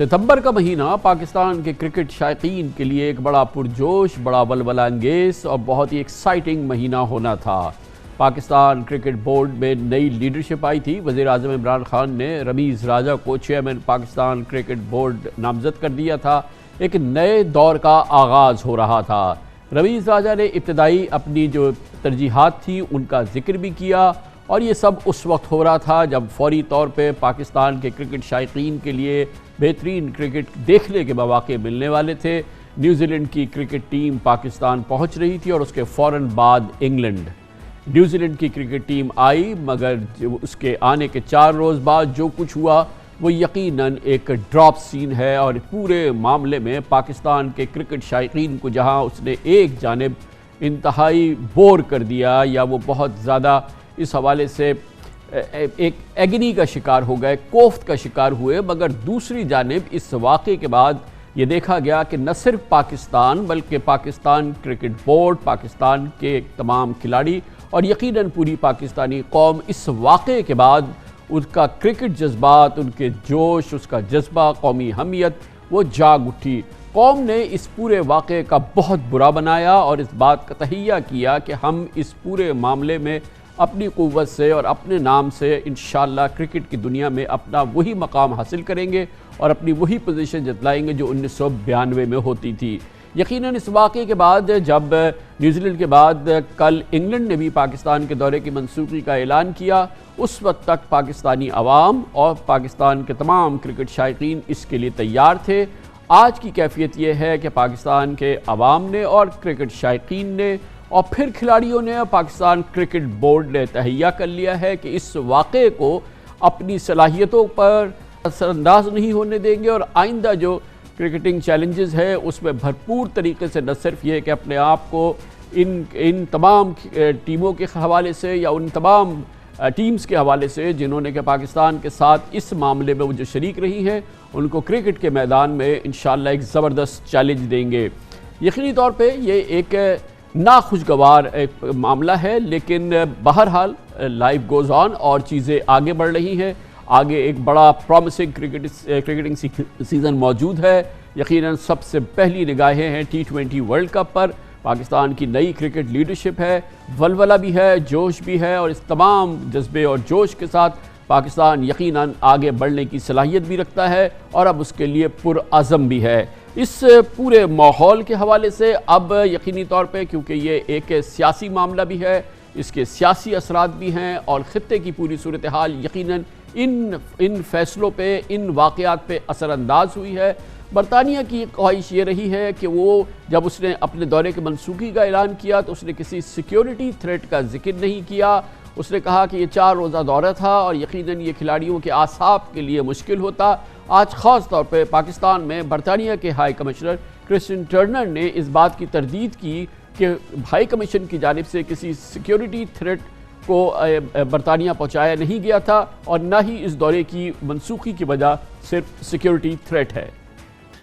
ستمبر کا مہینہ پاکستان کے کرکٹ شائقین کے لیے ایک بڑا پرجوش، بڑا ولولہ انگیز اور بہت ہی ایکسائٹنگ مہینہ ہونا تھا۔ پاکستان کرکٹ بورڈ میں نئی لیڈرشپ آئی تھی۔ وزیر اعظم عمران خان نے رمیز راجہ کو چیئرمین پاکستان کرکٹ بورڈ نامزد کر دیا تھا۔ ایک نئے دور کا آغاز ہو رہا تھا۔ رمیز راجہ نے ابتدائی اپنی جو ترجیحات تھی ان کا ذکر بھی کیا، اور یہ سب اس وقت ہو رہا تھا جب فوری طور پہ پاکستان کے کرکٹ شائقین کے لیے بہترین کرکٹ دیکھنے کے مواقع ملنے والے تھے۔ نیوزی لینڈ کی کرکٹ ٹیم پاکستان پہنچ رہی تھی اور اس کے فوراً بعد انگلینڈ۔ نیوزی لینڈ کی کرکٹ ٹیم آئی، مگر اس کے آنے کے 4 روز بعد جو کچھ ہوا وہ یقیناً ایک ڈراپ سین ہے، اور پورے معاملے میں پاکستان کے کرکٹ شائقین کو جہاں اس نے ایک جانب انتہائی بور کر دیا، یا وہ بہت زیادہ اس حوالے سے ایک ایگنی کا شکار ہو گئے، کوفت کا شکار ہوئے، مگر دوسری جانب اس واقعے کے بعد یہ دیکھا گیا کہ نہ صرف پاکستان بلکہ پاکستان کرکٹ بورڈ، پاکستان کے تمام کھلاڑی اور یقیناً پوری پاکستانی قوم اس واقعے کے بعد ان کا کرکٹ جذبات، ان کے جوش، اس کا جذبہ، قومی حمیت وہ جاگ اٹھی۔ قوم نے اس پورے واقعے کا بہت برا بنایا اور اس بات کا تہیہ کیا کہ ہم اس پورے معاملے میں اپنی قوت سے اور اپنے نام سے انشاءاللہ کرکٹ کی دنیا میں اپنا وہی مقام حاصل کریں گے اور اپنی وہی پوزیشن جتلائیں گے جو 1992 میں ہوتی تھی۔ یقیناً اس واقعے کے بعد جب نیوزی لینڈ کے بعد کل انگلینڈ نے بھی پاکستان کے دورے کی منسوخی کا اعلان کیا، اس وقت تک پاکستانی عوام اور پاکستان کے تمام کرکٹ شائقین اس کے لیے تیار تھے۔ آج کی کیفیت یہ ہے کہ پاکستان کے عوام نے اور کرکٹ شائقین نے اور پھر کھلاڑیوں نے اور پاکستان کرکٹ بورڈ نے تہیہ کر لیا ہے کہ اس واقعے کو اپنی صلاحیتوں پر اثر انداز نہیں ہونے دیں گے، اور آئندہ جو کرکٹنگ چیلنجز ہے اس میں بھرپور طریقے سے نہ صرف یہ کہ اپنے آپ کو ان تمام ٹیموں کے حوالے سے یا ان تمام ٹیمز کے حوالے سے جنہوں نے کہ پاکستان کے ساتھ اس معاملے میں وہ جو شریک رہی ہیں، ان کو کرکٹ کے میدان میں انشاءاللہ ایک زبردست چیلنج دیں گے۔ یقینی طور پہ یہ ایک ناخوشگوار ایک معاملہ ہے، لیکن بہرحال لائف گوز آن اور چیزیں آگے بڑھ رہی ہیں۔ آگے ایک بڑا پرومسنگ کرکٹنگ سیزن موجود ہے۔ یقیناً سب سے پہلی نگاہیں ہیں T20 ورلڈ کپ پر۔ پاکستان کی نئی کرکٹ لیڈرشپ ہے، ولولہ بھی ہے، جوش بھی ہے، اور اس تمام جذبے اور جوش کے ساتھ پاکستان یقیناً آگے بڑھنے کی صلاحیت بھی رکھتا ہے اور اب اس کے لیے پرعزم بھی ہے۔ اس پورے ماحول کے حوالے سے اب یقینی طور پہ کیونکہ یہ ایک سیاسی معاملہ بھی ہے، اس کے سیاسی اثرات بھی ہیں، اور خطے کی پوری صورتحال یقیناً ان فیصلوں پہ، ان واقعات پہ اثر انداز ہوئی ہے۔ برطانیہ کی خواہش یہ رہی ہے کہ وہ جب اس نے اپنے دورے کے منسوخی کا اعلان کیا تو اس نے کسی سیکیورٹی تھریٹ کا ذکر نہیں کیا۔ اس نے کہا کہ یہ 4 روزہ دورہ تھا اور یقیناً یہ کھلاڑیوں کے اعصاب کے لیے مشکل ہوتا۔ آج خاص طور پہ پاکستان میں برطانیہ کے ہائی کمشنر کرسٹین ٹرنر نے اس بات کی تردید کی کہ ہائی کمیشن کی جانب سے کسی سیکیورٹی تھریٹ کو برطانیہ پہنچایا نہیں گیا تھا، اور نہ ہی اس دورے کی منسوخی کی وجہ صرف سیکیورٹی تھریٹ ہے۔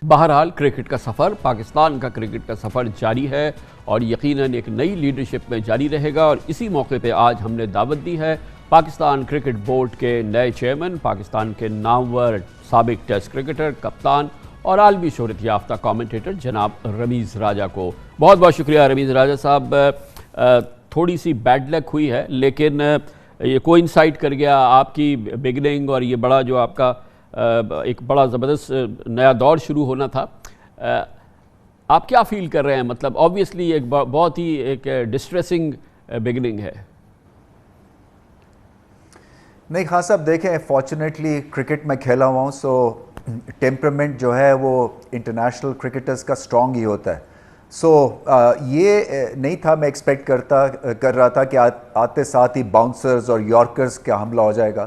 بہرحال کرکٹ کا سفر، پاکستان کا کرکٹ کا سفر جاری ہے اور یقیناً ایک نئی لیڈرشپ میں جاری رہے گا، اور اسی موقع پہ آج ہم نے دعوت دی ہے پاکستان کرکٹ بورڈ کے نئے چیئرمین، پاکستان کے نامور سابق ٹیسٹ کرکٹر، کپتان اور عالمی شہرت یافتہ کامنٹیٹر جناب رمیز راجہ کو۔ بہت بہت شکریہ رمیز راجہ صاحب۔ تھوڑی سی بیڈ لک ہوئی ہے، لیکن یہ کوئنسائڈ کر گیا آپ کی بگننگ اور یہ بڑا جو آپ کا ایک بڑا زبردست نیا دور شروع ہونا تھا۔ آپ کیا فیل کر رہے ہیں؟ مطلب آبویسلی ایک بہت ہی ایک ڈسٹریسنگ بگننگ ہے۔ نہیں خان صاحب، دیکھیں فارچونیٹلی کرکٹ میں کھیلا ہوا ہوں، سو ٹیمپرمنٹ جو ہے وہ انٹرنیشنل کرکٹرز کا اسٹرانگ ہی ہوتا ہے۔ سو یہ نہیں تھا میں ایکسپیکٹ کر رہا تھا کہ آتے ساتھ ہی باؤنسرز اور یارکرز کا حملہ ہو جائے گا،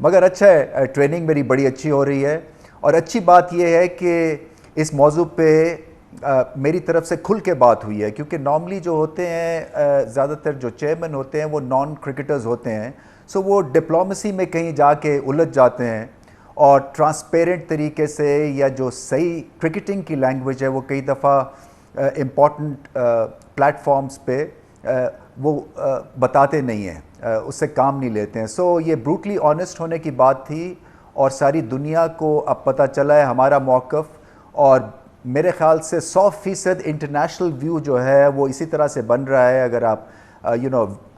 مگر اچھا ہے، ٹریننگ میری بڑی اچھی ہو رہی ہے، اور اچھی بات یہ ہے کہ اس موضوع پہ میری طرف سے کھل کے بات ہوئی ہے، کیونکہ نارملی جو ہوتے ہیں زیادہ تر جو چیئرمین ہوتے ہیں وہ نان کرکٹرز ہوتے ہیں، سو وہ ڈپلومیسی میں کہیں جا کے الجھ جاتے ہیں، اور ٹرانسپیرنٹ طریقے سے یا جو صحیح کرکٹنگ کی لینگویج ہے وہ کئی دفعہ امپورٹنٹ پلیٹ فارمز پہ وہ بتاتے نہیں ہیں، اس سے کام نہیں لیتے ہیں۔ سو یہ بروٹلی آنیسٹ ہونے کی بات تھی، اور ساری دنیا کو اب پتہ چلا ہے ہمارا موقف, اور میرے خیال سے 100% انٹرنیشنل ویو جو ہے وہ اسی طرح سے بن رہا ہے. اگر آپ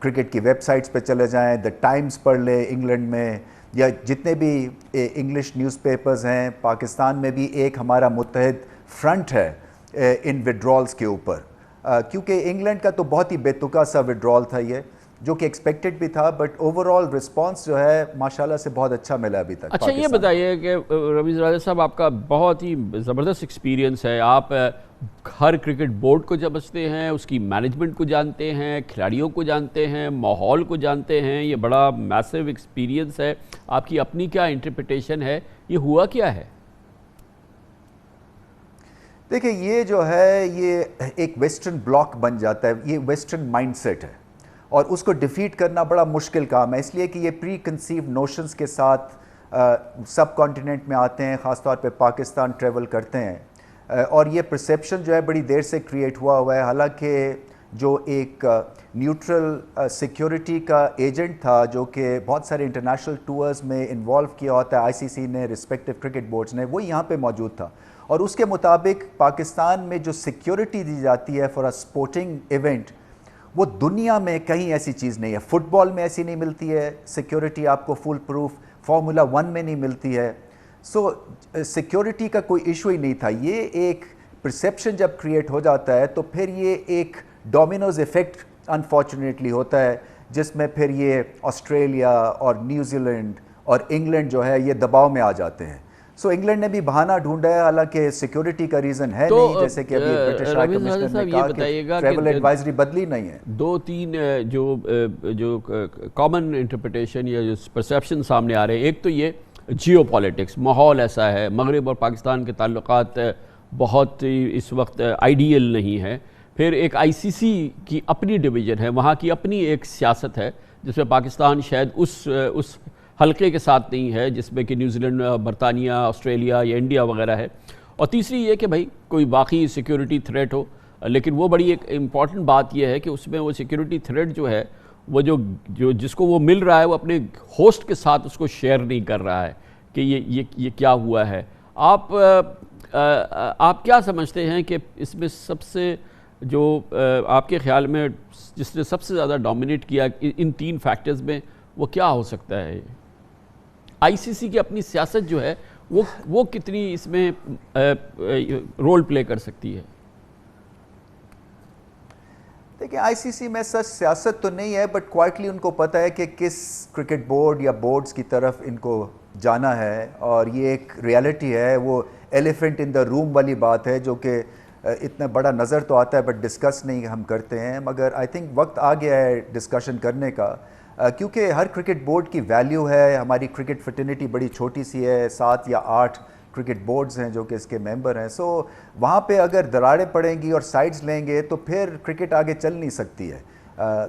کرکٹ کی ویب سائٹس پہ چلے جائیں, دا ٹائمز پڑھ لیں انگلینڈ میں, یا جتنے بھی انگلش نیوز پیپرز ہیں, پاکستان میں بھی ایک ہمارا متحد فرنٹ ہے ان وڈرالز کے اوپر, کیونکہ انگلینڈ کا تو بہت ہی بے تکا سا وڈرال تھا یہ, جو کہ ایکسپیکٹڈ بھی تھا, بٹ اوورآل رسپانس جو ہے ماشاءاللہ سے بہت اچھا ملا ابھی تک. اچھا یہ بتائیے کہ رویز راجہ صاحب, آپ کا بہت ہی زبردست ایکسپیرینس ہے, آپ ہر کرکٹ بورڈ کو سمجھتے ہیں, اس کی مینجمنٹ کو جانتے ہیں, کھلاڑیوں کو جانتے ہیں, ماحول کو جانتے ہیں, یہ بڑا میسو ایکسپیرینس ہے. آپ کی اپنی کیا انٹرپریٹیشن ہے, یہ ہوا کیا ہے؟ دیکھیں یہ جو ہے یہ ایک ویسٹرن بلاک بن جاتا ہے, یہ ویسٹرن مائنڈ سیٹ ہے, اور اس کو ڈیفیٹ کرنا بڑا مشکل کام ہے, اس لیے کہ یہ پری کنسیوڈ نوشنز کے ساتھ سب کانٹیننٹ میں آتے ہیں, خاص طور پہ پاکستان ٹریول کرتے ہیں, اور یہ پرسیپشن جو ہے بڑی دیر سے کریٹ ہوا ہے. حالانکہ جو ایک نیوٹرل سیکیورٹی کا ایجنٹ تھا جو کہ بہت سارے انٹرنیشنل ٹورز میں انوالو کیا ہوتا ہے آئی سی سی نے, رسپیکٹیو کرکٹ بورڈز نے, وہ یہاں پہ موجود تھا, اور اس کے مطابق پاکستان میں جو سیکیورٹی دی جاتی ہے فار اے اسپورٹنگ ایونٹ, وہ دنیا میں کہیں ایسی چیز نہیں ہے. فٹ بال میں ایسی نہیں ملتی ہے سیکیورٹی, آپ کو فل پروف فارمولا 1 میں نہیں ملتی ہے. سو سیکیورٹی کا کوئی ایشو ہی نہیں تھا. یہ ایک پرسیپشن جب کریٹ ہو جاتا ہے تو پھر یہ ایک ڈومینوز ایفیکٹ انفارچونیٹلی ہوتا ہے, جس میں پھر یہ آسٹریلیا اور نیوزی لینڈ اور انگلینڈ جو ہے یہ دباؤ میں آ جاتے ہیں. سو انگلینڈ نے بھی بہانہ ڈھونڈا ہے, حالانکہ سیکیورٹی کا ریزن ہے نہیں, جیسے کہ ابھی برٹش ہائی کمشنر نے کہا کہ ٹریول ایڈوائزری بدلی نہیں ہے. دو تین جو کامن انٹرپریٹیشن یا جو پرسیپشن سامنے آ رہے ہیں, ایک تو یہ جیو پالیٹکس, ماحول ایسا ہے, مغرب اور پاکستان کے تعلقات بہت اس وقت آئیڈیل نہیں ہے. پھر ایک آئی سی سی کی اپنی ڈویژن ہے, وہاں کی اپنی ایک سیاست ہے جس میں پاکستان شاید اس حلقے کے ساتھ نہیں ہے جس میں کہ نیوزی لینڈ, برطانیہ, آسٹریلیا یا انڈیا وغیرہ ہے. اور تیسری یہ کہ بھائی کوئی باقی سیکیورٹی تھریٹ ہو, لیکن وہ بڑی ایک امپورٹنٹ بات یہ ہے کہ اس میں وہ سیکیورٹی تھریٹ جو ہے وہ جس کو وہ مل رہا ہے وہ اپنے ہوسٹ کے ساتھ اس کو شیئر نہیں کر رہا ہے کہ یہ کیا ہوا ہے. آپ کیا سمجھتے ہیں کہ اس میں سب سے جو آپ کے خیال میں جس نے سب سے زیادہ ڈومینیٹ کیا ان تین فیکٹرز میں, وہ کیا ہو سکتا ہے؟ آئی سی سی کی اپنی سیاست جو ہے وہ کتنی اس میں رول پلے کر سکتی ہے؟ دیکھیں آئی سی سی میں سچ سیاست تو نہیں ہے, بٹ کوائٹلی ان کو پتہ ہے کہ کس کرکٹ بورڈ یا بورڈز کی طرف ان کو جانا ہے, اور یہ ایک ریالٹی ہے, وہ ایلیفنٹ ان دا روم والی بات ہے جو کہ اتنا بڑا نظر تو آتا ہے بٹ ڈسکس نہیں ہم کرتے ہیں. مگر آئی تھنک وقت آ گیا ہے ڈسکشن کرنے کا, کیونکہ ہر کرکٹ بورڈ کی ویلیو ہے. ہماری کرکٹ فٹرنیٹی بڑی چھوٹی سی ہے, 7 یا 8 کرکٹ بورڈز ہیں جو کہ اس کے ممبر ہیں. سو وہاں پہ اگر دراڑیں پڑیں گی اور سائڈز لیں گے تو پھر کرکٹ آگے چل نہیں سکتی ہے.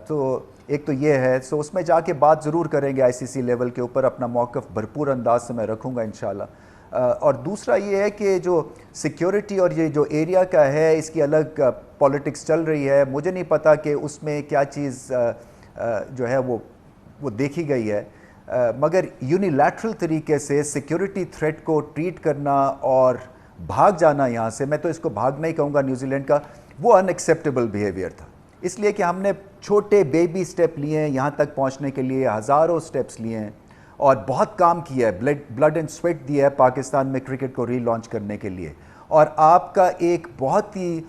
تو ایک تو یہ ہے, سو اس میں جا کے بات ضرور کریں گے آئی سی سی لیول کے اوپر, اپنا موقف بھرپور انداز سے میں رکھوں گا انشاءاللہ. اور دوسرا یہ ہے کہ جو سیکیورٹی اور یہ جو ایریا کا ہے اس کی الگ پولیٹکس چل رہی ہے. مجھے نہیں پتا کہ اس میں کیا چیز جو ہے وہ دیکھی گئی ہے, مگر یونیلیٹرل طریقے سے سیکیورٹی تھریٹ کو ٹریٹ کرنا اور بھاگ جانا یہاں سے, میں تو اس کو بھاگ نہیں کہوں گا نیوزی لینڈ کا, وہ ان ایکسیپٹیبل بیہیویئر تھا. اس لیے کہ ہم نے چھوٹے بیبی سٹیپ لیے ہیں یہاں تک پہنچنے کے لیے, ہزاروں سٹیپس لیے ہیں, اور بہت کام کیا ہے, بلڈ اینڈ سویٹ دیا ہے پاکستان میں کرکٹ کو ری لانچ کرنے کے لیے. اور آپ کا ایک بہت ہی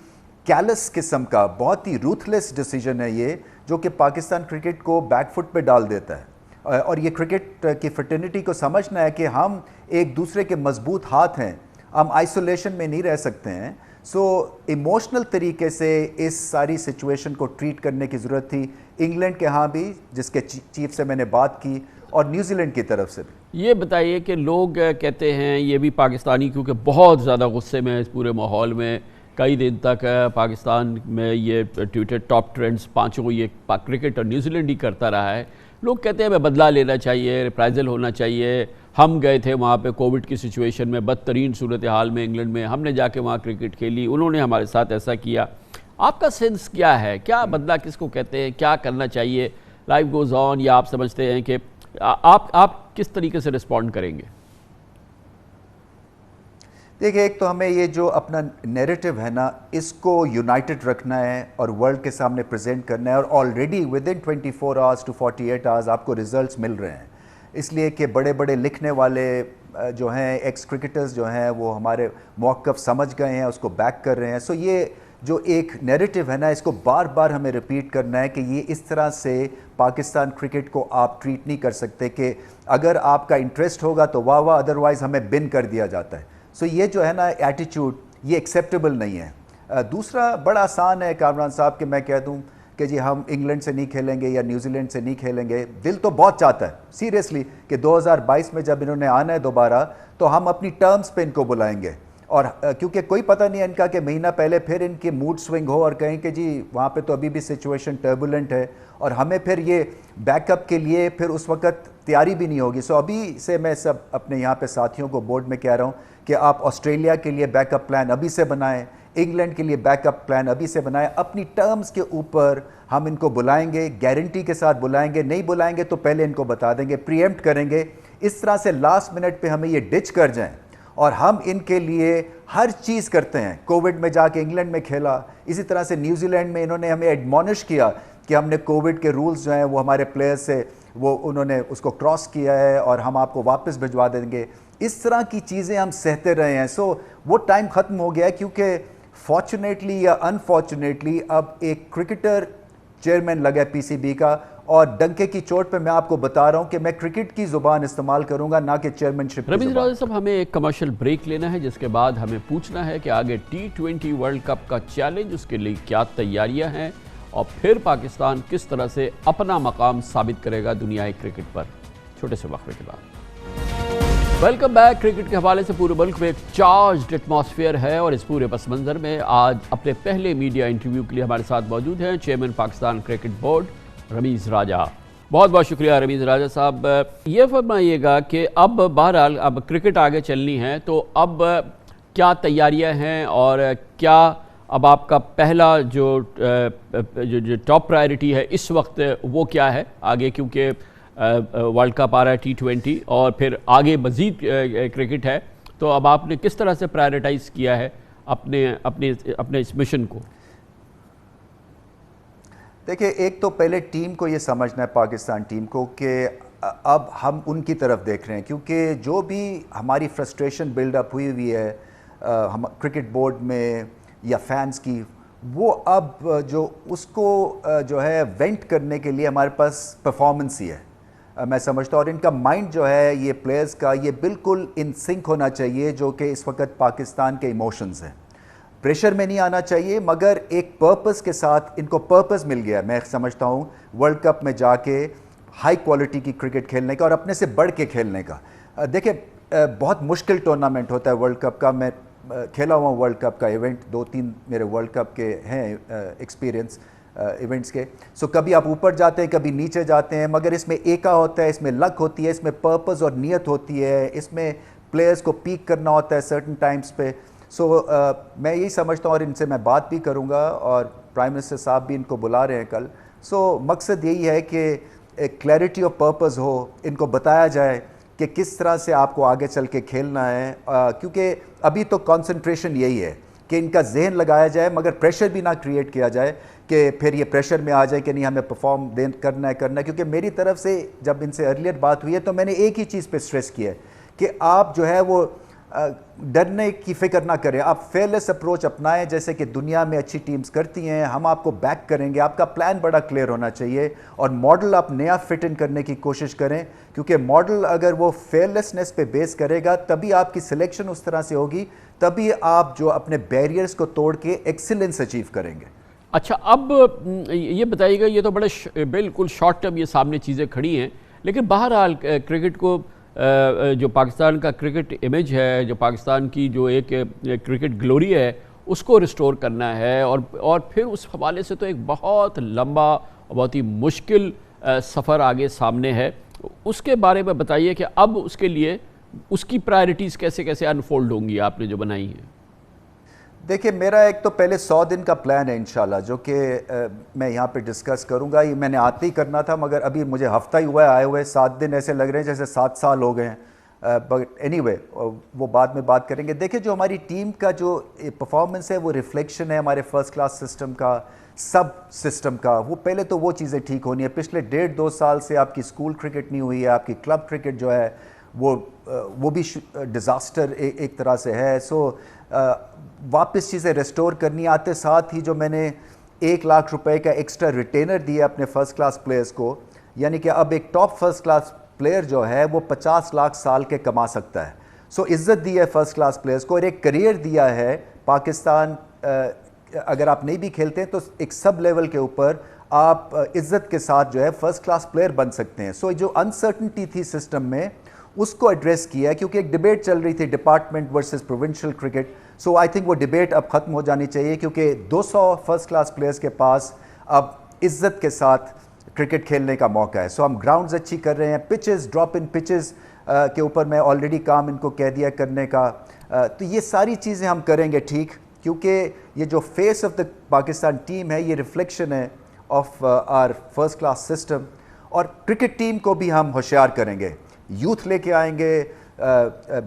کیلس قسم کا, بہت ہی روتھلیس ڈیسیجن ہے یہ, جو کہ پاکستان کرکٹ کو بیک فٹ پہ ڈال دیتا ہے. اور یہ کرکٹ کی فرٹرنیٹی کو سمجھنا ہے کہ ہم ایک دوسرے کے مضبوط ہاتھ ہیں, ہم آئسولیشن میں نہیں رہ سکتے ہیں. سو ایموشنل طریقے سے اس ساری سچویشن کو ٹریٹ کرنے کی ضرورت تھی, انگلینڈ کے ہاں بھی جس کے چیف سے میں نے بات کی, اور نیوزی لینڈ کی طرف سے بھی. یہ بتائیے کہ لوگ کہتے ہیں, یہ بھی پاکستانی کیونکہ بہت زیادہ غصے میں اس پورے ماحول میں, کئی دن تک پاکستان میں یہ ٹویٹر ٹاپ ٹرینڈز 5 یہ کرکٹ اور نیوزی لینڈ ہی کرتا رہا ہے. لوگ کہتے ہیں ہمیں بدلہ لینا چاہیے, ریپرائزل ہونا چاہیے. ہم گئے تھے وہاں پہ کووڈ کی سچویشن میں, بدترین صورتحال میں انگلینڈ میں, ہم نے جا کے وہاں کرکٹ کھیلی, انہوں نے ہمارے ساتھ ایسا کیا. آپ کا سینس کیا ہے, کیا بدلہ کس کو کہتے ہیں, کیا کرنا چاہیے, لائف گوز آن, یا آپ سمجھتے ہیں کہ آپ کس طریقے سے رسپونڈ کریں گے؟ دیکھیں ایک تو ہمیں یہ جو اپنا نیریٹو ہے نا اس کو یونائٹڈ رکھنا ہے اور ورلڈ کے سامنے پریزنٹ کرنا ہے، اور already within 24 hours to 48 hours آپ کو ریزلٹس مل رہے ہیں، اس لیے کہ بڑے بڑے لکھنے والے جو ہیں ایکس کرکٹرز جو ہیں وہ ہمارے موقف سمجھ گئے ہیں، اس کو بیک کر رہے ہیں. سو یہ جو ایک نیریٹو ہے نا اس کو بار بار ہمیں ریپیٹ کرنا ہے کہ یہ اس طرح سے پاکستان کرکٹ کو آپ ٹریٹ نہیں کر سکتے کہ اگر آپ کا انٹرسٹ ہوگا تو واہ واہ، ادروائز ہمیں بن کر دیا جاتا ہے. سو یہ جو ہے نا ایٹیچیوڈ یہ ایکسیپٹیبل نہیں ہے. دوسرا بڑا آسان ہے کامران صاحب کہ میں کہہ دوں کہ جی ہم انگلینڈ سے نہیں کھیلیں گے یا نیوزی لینڈ سے نہیں کھیلیں گے. دل تو بہت چاہتا ہے سیریسلی کہ 2022 میں جب انہوں نے آنا ہے دوبارہ تو ہم اپنی ٹرمز پہ ان کو بلائیں گے، اور کیونکہ کوئی پتہ نہیں ہے ان کا کہ مہینہ پہلے پھر ان کے موڈ سوئنگ ہو اور کہیں کہ جی وہاں پہ تو ابھی بھی سچویشن ٹربولنٹ ہے اور ہمیں پھر یہ بیک اپ کے لیے پھر اس وقت تیاری بھی نہیں ہوگی. سو ابھی سے میں سب اپنے یہاں پہ ساتھیوں کو بورڈ میں کہہ رہا ہوں کہ آپ آسٹریلیا کے لیے بیک اپ پلان ابھی سے بنائیں، انگلینڈ کے لیے بیک اپ پلان ابھی سے بنائیں. اپنی ٹرمز کے اوپر ہم ان کو بلائیں گے، گارنٹی کے ساتھ بلائیں گے. نہیں بلائیں گے تو پہلے ان کو بتا دیں گے، پری ایمپٹ کریں گے. اس طرح سے لاسٹ منٹ پہ ہمیں یہ ڈچ کر جائیں اور ہم ان کے لیے ہر چیز کرتے ہیں. کووڈ میں جا کے انگلینڈ میں کھیلا، اسی طرح سے نیوزی لینڈ میں انہوں نے ہمیں ایڈمونش کیا کہ ہم نے کووڈ کے رولز جو ہیں وہ ہمارے پلیئر سے وہ انہوں نے اس کو کراس کیا ہے اور ہم آپ کو واپس بھجوا دیں گے. اس طرح کی چیزیں ہم سہتے رہے ہیں. سو وہ ٹائم ختم ہو گیا ہے کیونکہ فارچونیٹلی یا انفارچونیٹلی اب ایک کرکٹر چیئرمین لگا ہے پی سی بی کا، اور ڈنکے کی چوٹ پہ میں آپ کو بتا رہا ہوں کہ میں کرکٹ کی زبان استعمال کروں گا، نہ کہ چیئرمین شپ کی رمیز زبان. راجہ صاحب، ہمیں ایک کمرشل بریک لینا ہے جس کے بعد ہمیں پوچھنا ہے کہ آگے T20 ورلڈ کپ کا چیلنج، اس کے لیے کیا تیاریاں ہیں اور پھر پاکستان کس طرح سے اپنا مقام ثابت کرے گا دنیائی کرکٹ پر. چھوٹے سے وقفے کے بعد ویلکم بیک. کرکٹ کے حوالے سے پورے ملک میں ایک چارجڈ ایٹماسفیئر ہے، اور اس پورے پس منظر میں آج اپنے پہلے میڈیا انٹرویو کے لیے ہمارے ساتھ موجود ہیں chairman Pakistan cricket board Ramiz Raja. بہت بہت شکریہ رمیز راجہ صاحب. یہ فرمائیے گا کہ اب بہرحال اب کرکٹ آگے چلنی ہے تو اب کیا تیاریاں ہیں اور کیا اب آپ کا پہلا جو ٹاپ پرائرٹی ہے اس وقت وہ کیا ہے آگے، کیونکہ ورلڈ کپ آ رہا ہے T20 اور پھر آگے مزید کرکٹ ہے، تو اب آپ نے کس طرح سے پرائرٹائز کیا ہے اپنے اس مشن کو؟ دیکھیں ایک تو پہلے ٹیم کو یہ سمجھنا ہے، پاکستان ٹیم کو، کہ اب ہم ان کی طرف دیکھ رہے ہیں کیونکہ جو بھی ہماری فرسٹریشن بلڈ اپ ہوئی ہے ہم کرکٹ بورڈ میں یا فینس کی، وہ اب جو اس کو جو ہے وینٹ کرنے کے لیے ہمارے پاس پرفارمنس ہی ہے میں سمجھتا ہوں. اور ان کا مائنڈ جو ہے یہ پلیئرز کا یہ بالکل ان سنک ہونا چاہیے جو کہ اس وقت پاکستان کے ایموشنز ہیں. پریشر میں نہیں آنا چاہیے مگر ایک پرپس کے ساتھ. ان کو پرپس مل گیا میں سمجھتا ہوں ورلڈ کپ میں جا کے ہائی کوالٹی کی کرکٹ کھیلنے کا اور اپنے سے بڑھ کے کھیلنے کا. دیکھیں بہت مشکل ٹورنامنٹ ہوتا ہے ورلڈ کپ کا. میں کھیلا ہوا ورلڈ کپ کا ایونٹ، 2-3 میرے ورلڈ کپ کے ہیں ایکسپیرینس ایونٹس کے. سو کبھی آپ اوپر جاتے ہیں کبھی نیچے جاتے ہیں، مگر اس میں ایکا ہوتا ہے، اس میں لک ہوتی ہے، اس میں پرپس اور نیت ہوتی ہے، اس میں پلیئرز کو پیک کرنا ہوتا ہے سرٹن ٹائمز پہ. سو میں یہی سمجھتا ہوں اور ان سے میں بات بھی کروں گا اور پرائم منسٹر صاحب بھی ان کو بلا رہے ہیں کل. سو مقصد یہی ہے کہ ایک کلیئرٹی آف پرپز ہو، ان کو بتایا جائے کہ کس طرح سے آپ کو آگے چل کے کھیلنا ہے. کیونکہ ابھی تو کنسنٹریشن یہی ہے کہ ان کا ذہن لگایا جائے مگر پریشر بھی نہ کریٹ کیا جائے کہ پھر یہ پریشر میں آ جائے کہ نہیں ہمیں پرفارم کرنا ہے. کیونکہ میری طرف سے جب ان سے ارلیئر بات ہوئی ہے تو میں نے ایک ہی چیز پہ سٹریس کیا ہے کہ آپ جو ہے وہ ڈرنے کی فکر نہ کریں، آپ فیئرلیس اپروچ اپنائیں جیسے کہ دنیا میں اچھی ٹیمز کرتی ہیں. ہم آپ کو بیک کریں گے، آپ کا پلان بڑا کلیئر ہونا چاہیے اور ماڈل آپ نیا فٹ ان کرنے کی کوشش کریں کیونکہ ماڈل اگر وہ فیئرلیسنس پہ بیس کرے گا تبھی آپ کی سلیکشن اس طرح سے ہوگی، تبھی آپ جو اپنے بیریئرز کو توڑ کے ایکسیلنس اچیو کریں گے. اچھا اب یہ بتائیے گا، یہ تو بڑے بالکل شارٹ ٹرم یہ سامنے چیزیں کھڑی ہیں، لیکن بہرحال کرکٹ کو جو پاکستان کا کرکٹ امیج ہے، جو پاکستان کی جو ایک کرکٹ گلوری ہے، اس کو ریسٹور کرنا ہے اور پھر اس حوالے سے تو ایک بہت لمبا بہت ہی مشکل سفر آگے سامنے ہے. اس کے بارے میں بتائیے کہ اب اس کے لیے اس کی پرائرٹیز کیسے انفولڈ ہوں گی آپ نے جو بنائی ہیں؟ دیکھیں میرا ایک تو پہلے 100 دن کا پلان ہے انشاءاللہ جو کہ میں یہاں پہ ڈسکس کروں گا. یہ میں نے آتے ہی کرنا تھا مگر ابھی مجھے ہفتہ ہی ہوا ہے آئے ہوئے، 7 دن ایسے لگ رہے ہیں جیسے 7 سال ہو گئے ہیں. بٹ اینی وے وہ بعد میں بات کریں گے. دیکھیں جو ہماری ٹیم کا جو پرفارمنس ہے وہ ریفلیکشن ہے ہمارے فرسٹ کلاس سسٹم کا, سب سسٹم کا. وہ پہلے تو وہ چیزیں ٹھیک ہونی ہے. پچھلے 1.5-2 سال سے آپ کی اسکول کرکٹ نہیں ہوئی ہے, آپ کی کلب کرکٹ جو ہے وہ بھی ڈیزاسٹر ایک طرح سے ہے. سو واپس چیزیں ریسٹور کرنی آتے ساتھ ہی جو میں نے 1 لاکھ روپے کا ایکسٹرا ریٹینر دیا اپنے فرسٹ کلاس پلیئرز کو, یعنی کہ اب ایک ٹاپ فرسٹ کلاس پلیئر جو ہے وہ 50 لاکھ سال کے کما سکتا ہے. سو عزت دی ہے فرسٹ کلاس پلیئرز کو, اور ایک کریئر دیا ہے. پاکستان اگر آپ نہیں بھی کھیلتے ہیں تو ایک سب لیول کے اوپر آپ عزت کے ساتھ جو ہے فرسٹ کلاس پلیئر بن سکتے ہیں. سو جو انسرٹنٹی تھی سسٹم میں اس کو ایڈریس کیا ہے, کیونکہ ایک ڈیبیٹ چل رہی تھی department versus provincial cricket. So I think وہ ڈیبیٹ اب ختم ہو جانی چاہیے, کیونکہ 200 فرسٹ کلاس پلیئرز کے پاس اب عزت کے ساتھ کرکٹ کھیلنے کا موقع ہے. سو ہم گراؤنڈز اچھی کر رہے ہیں, پچز, ڈراپ ان پچز کے اوپر میں آلریڈی کام ان کو کہہ دیا کرنے کا. تو یہ ساری چیزیں ہم کریں گے ٹھیک, کیونکہ یہ جو face of the Pakistan team ہے یہ ریفلیکشن ہے of our first class system. اور کرکٹ ٹیم کو بھی ہم ہوشیار کریں گے, یوتھ لے کے آئیں گے,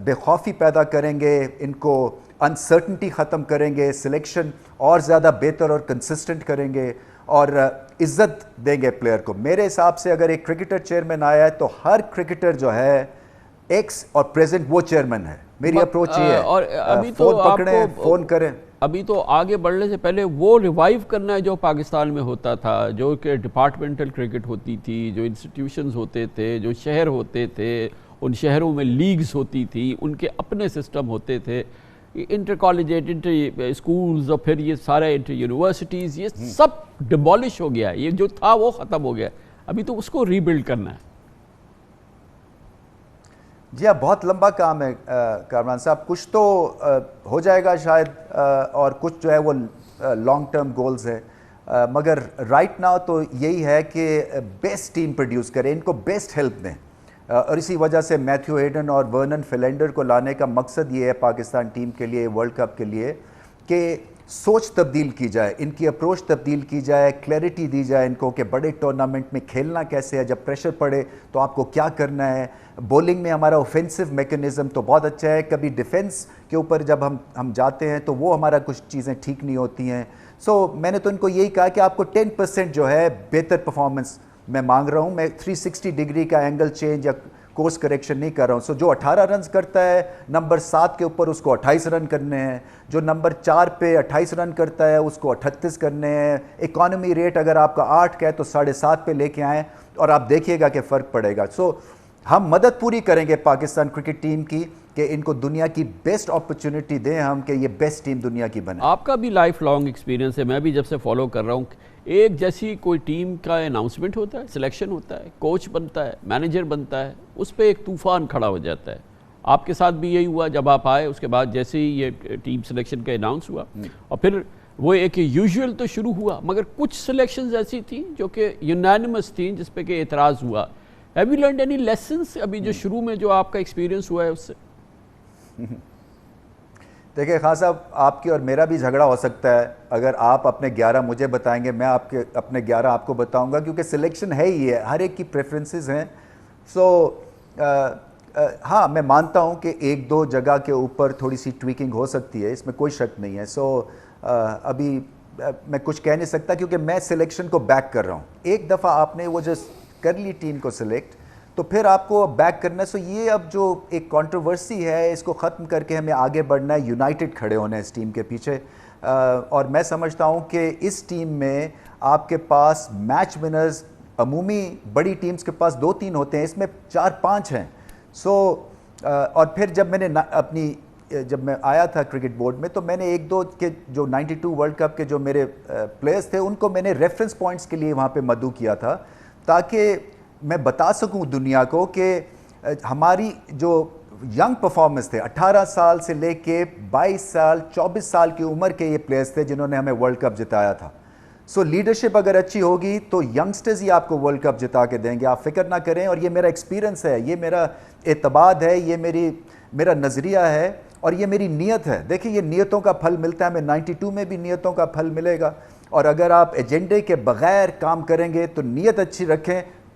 بے خوفی پیدا کریں گے, ان کو انسرٹنٹی ختم کریں گے, سلیکشن اور زیادہ بہتر اور کنسسٹنٹ کریں گے, اور عزت دیں گے پلیئر کو. میرے حساب سے اگر ایک کرکٹر چیئرمین آیا ہے تو ہر کرکٹر جو ہے ایکس اور پریزنٹ وہ چیئرمین ہے. میری اپروچ یہ ہے. اور ابھی تو فون پکڑیں, فون کریں. ابھی تو آگے بڑھنے سے پہلے وہ ریوائیو کرنا ہے جو پاکستان میں ہوتا تھا, جو کہ ڈپارٹمنٹل کرکٹ ہوتی تھی, جو انسٹیٹیوشنز ہوتے تھے, جو شہر ہوتے تھے, ان شہروں میں لیگز ہوتی تھی, ان کے اپنے سسٹم ہوتے تھے, انٹر کالجیٹ, انٹر اسکولز, اور پھر یہ سارے انٹر یونیورسٹیز, یہ سب ڈیمولش ہو گیا. یہ جو تھا وہ ختم ہو گیا. ابھی تو اس کو ری بلڈ کرنا ہے. جی ہاں, بہت لمبا کام ہے کامران صاحب. کچھ تو ہو جائے گا شاید, اور کچھ جو ہے وہ لانگ ٹرم گولز ہے, مگر رائٹ ناؤ تو یہی ہے کہ بیسٹ ٹیم پروڈیوس کریں, ان کو بیسٹ ہیلپ دیں. اور اسی وجہ سے میتھیو ہیڈن اور ورنن فلینڈر کو لانے کا مقصد یہ ہے پاکستان ٹیم کے لیے, ورلڈ کپ کے لیے, کہ سوچ تبدیل کی جائے, ان کی اپروچ تبدیل کی جائے, کلیئرٹی دی جائے ان کو کہ بڑے ٹورنامنٹ میں کھیلنا کیسے ہے, جب پریشر پڑے تو آپ کو کیا کرنا ہے. بولنگ میں ہمارا اوفینسو میکنزم تو بہت اچھا ہے, کبھی ڈیفنس کے اوپر جب ہم جاتے ہیں تو وہ ہمارا کچھ چیزیں ٹھیک نہیں ہوتی ہیں. سو میں نے تو ان کو یہی کہا کہ آپ کو 10% جو ہے بہتر پرفارمنس میں مانگ رہا ہوں. میں 360 ڈگری کا اینگل چینج یا کورس کریکشن نہیں کر رہا ہوں. سو جو 18 رنز کرتا ہے نمبر 7 کے اوپر اس کو 28 رن کرنے ہیں, جو نمبر 4 پہ 28 رن کرتا ہے اس کو 38 کرنے ہیں. اکانومی ریٹ اگر آپ کا 8 کا ہے تو 7.5 پہ لے کے آئیں, اور آپ دیکھیے گا کہ فرق پڑے گا. سو ہم مدد پوری کریں گے پاکستان کرکٹ ٹیم کی کہ ان کو دنیا کی بیسٹ اپرچونٹی دیں ہم, کہ یہ بیسٹ ٹیم دنیا کی بنے. آپ کا بھی لائف لانگ ایکسپیرینس ہے, میں بھی جب سے فالو کر رہا ہوں, ایک جیسی کوئی ٹیم کا اناؤنسمنٹ ہوتا ہے, سلیکشن ہوتا ہے, کوچ بنتا ہے, مینیجر بنتا ہے, اس پہ ایک طوفان کھڑا ہو جاتا ہے. آپ کے ساتھ بھی یہی ہوا, جب آپ آئے اس کے بعد جیسے ہی یہ ٹیم سلیکشن کا اناؤنس ہوا, اور پھر وہ ایک یوزول تو شروع ہوا, مگر کچھ سلیکشنز ایسی تھیں جو کہ یونانیمس تھیں جس پہ کہ اعتراض ہوا. Have you learned any lessons ابھی جو شروع میں جو آپ کا ایکسپیرینس ہوا ہے اس سے؟ دیکھیں خان صاحب, آپ کی اور میرا بھی جھگڑا ہو سکتا ہے. اگر آپ اپنے 11 مجھے بتائیں گے, میں آپ کے اپنے 11 آپ کو بتاؤں گا, کیونکہ سلیکشن ہے ہی ہے, ہر ایک کی پریفرنسز ہیں. سو ہاں, میں مانتا ہوں کہ 1-2 جگہ کے اوپر تھوڑی سی ٹویکنگ ہو سکتی ہے, اس میں کوئی شک نہیں ہے. سو ابھی میں کچھ کہہ نہیں سکتا, کیونکہ میں سلیکشن کو بیک کر رہا ہوں. ایک دفعہ آپ نے وہ جو کر لی ٹیم کو سلیکٹ, تو پھر آپ کو بیک کرنا ہے. سو یہ اب جو ایک کنٹروورسی ہے اس کو ختم کر کے ہمیں آگے بڑھنا ہے, یونائٹڈ کھڑے ہونا ہے اس ٹیم کے پیچھے. اور میں سمجھتا ہوں کہ اس ٹیم میں آپ کے پاس میچ ونرز عمومی بڑی ٹیمز کے پاس 2-3 ہوتے ہیں, اس میں 4-5 ہیں. سو اور پھر جب میں نے جب میں آیا تھا کرکٹ بورڈ میں, تو میں نے 1-2 کے جو 92 ورلڈ کپ کے جو میرے پلیئرز تھے ان کو میں نے ریفرنس پوائنٹس کے لیے وہاں پہ مدعو کیا تھا, تاکہ میں بتا سکوں دنیا کو کہ ہماری جو ینگ پرفارمنس تھے, 18 سال سے لے کے 22 سال 24 سال کی عمر کے یہ پلیئرز تھے جنہوں نے ہمیں ورلڈ کپ جتایا تھا. سو لیڈرشپ اگر اچھی ہوگی تو ینگسٹرز ہی آپ کو ورلڈ کپ جتا کے دیں گے, آپ فکر نہ کریں. اور یہ میرا ایکسپیرینس ہے, یہ میرا اعتماد ہے, یہ میرا نظریہ ہے, اور یہ میری نیت ہے. دیکھیں یہ نیتوں کا پھل ملتا ہے, ہمیں 92 میں بھی نیتوں کا پھل ملے گا. اور اگر آپ ایجنڈے کے بغیر کام کریں گے تو نیت اچھی رکھیں,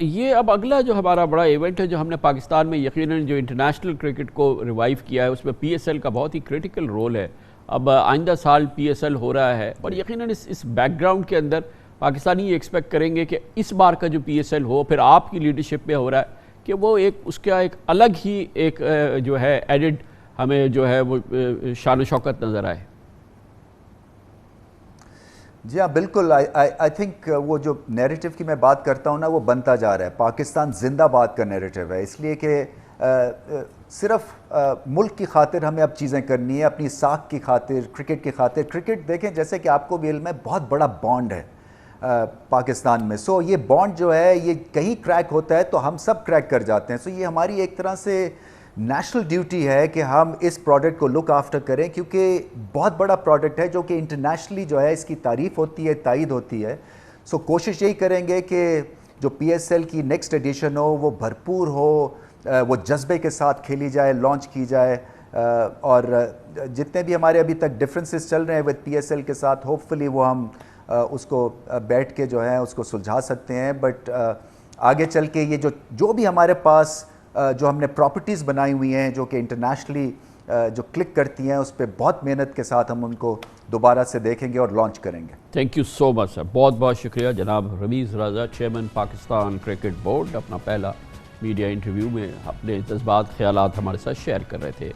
یہ اب اگلا جو ہمارا بڑا ایونٹ ہے جو ہم نے پاکستان میں یقیناً جو انٹرنیشنل کرکٹ کو ریوائیو کیا ہے اس میں پی ایس ایل کا بہت ہی کریٹیکل رول ہے. اب آئندہ سال پی ایس ایل ہو رہا ہے اور یقیناً اس بیک گراؤنڈ کے اندر پاکستانی یہ ایکسپیکٹ کریں گے کہ اس بار کا جو پی ایس ایل ہو پھر آپ کی لیڈرشپ میں ہو رہا ہے کہ وہ ایک اس کا ایک الگ ہی ایک جو ہے ایڈڈ ہمیں جو ہے وہ شان و شوکت نظر آئے. جی ہاں بالکل. آئی تھنک وہ جو نیریٹو کی میں بات کرتا ہوں نا وہ بنتا جا رہا ہے. پاکستان زندہ باد کا نیریٹو ہے, اس لیے کہ صرف ملک کی خاطر ہمیں اب چیزیں کرنی ہے, اپنی ساکھ کی خاطر, کرکٹ کی خاطر. کرکٹ دیکھیں جیسے کہ آپ کو بھی علم ہے بہت بڑا بانڈ ہے پاکستان میں. سو یہ بانڈ جو ہے یہ کہیں کریک ہوتا ہے تو ہم سب کریک کر جاتے ہیں. سو یہ ہماری ایک طرح سے نیشنل ڈیوٹی ہے کہ ہم اس پروڈکٹ کو لک آفٹر کریں, کیونکہ بہت بڑا پروڈکٹ ہے جو کہ انٹرنیشنلی جو ہے اس کی تعریف ہوتی ہے, تائید ہوتی ہے. سو کوشش یہی کریں گے کہ جو پی ایس ایل کی نیکسٹ ایڈیشن ہو وہ بھرپور ہو, وہ جذبے کے ساتھ کھیلی جائے, لانچ کی جائے. اور جتنے بھی ہمارے ابھی تک ڈفرینسز چل رہے ہیں ود پی ایس ایل کے ساتھ ہوپ فلی وہ ہم اس کو بیٹھ کے جو ہے اس کو سلجھا سکتے ہیں. بٹ آگے چل کے یہ جو بھی ہمارے پاس جو ہم نے پراپرٹیز بنائی ہوئی ہیں جو کہ انٹرنیشنلی جو کلک کرتی ہیں اس پہ بہت محنت کے ساتھ ہم ان کو دوبارہ سے دیکھیں گے اور لانچ کریں گے. تھینک یو سو مچ سر, بہت بہت شکریہ جناب رمیز رضا, چیئرمین پاکستان کرکٹ بورڈ. اپنا پہلا میڈیا انٹرویو میں اپنے جذبات خیالات ہمارے ساتھ شیئر کر رہے تھے.